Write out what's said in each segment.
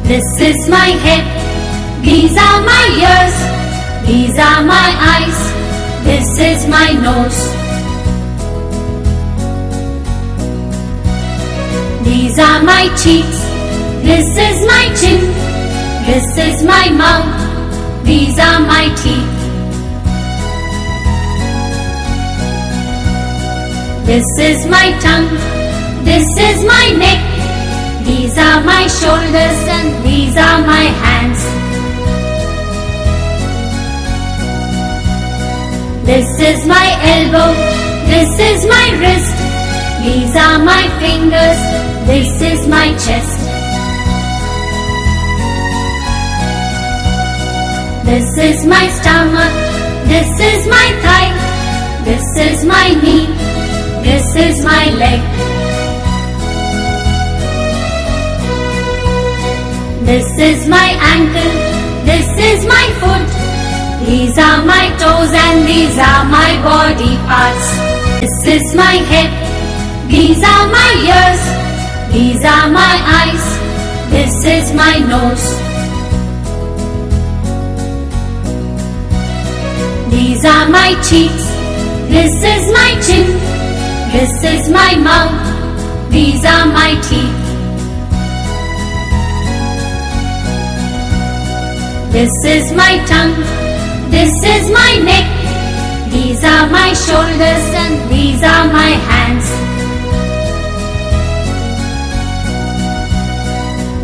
This is my head. These are my ears. These are my eyes. This is my nose. These are my cheeks. This is my chin. This is my mouth. These are my teeth. This is my tongue. This is my neck. These are my shoulders and these are my hands. This is my elbow. This is my wrist. These are my fingers. This is my chest. This is my stomach. This is my thigh. This is my knee. This is my leg. This is my ankle. This is my foot. These are my toes and these are my body parts. This is my head. These are my ears. These are my eyes. This is my nose. These are my cheeks. This is my chin. This is my mouth. These are my teeth. This is my tongue. This is my neck. These are my shoulders and these are my hands.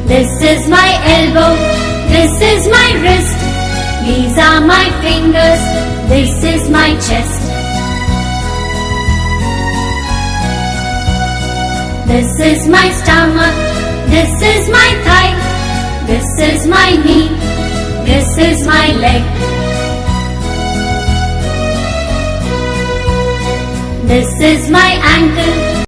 This is my elbow. This is my wrist. These are my fingers. This is my chest. This is my stomach. This is my thigh. This is my knee. This is my leg. This is my ankle.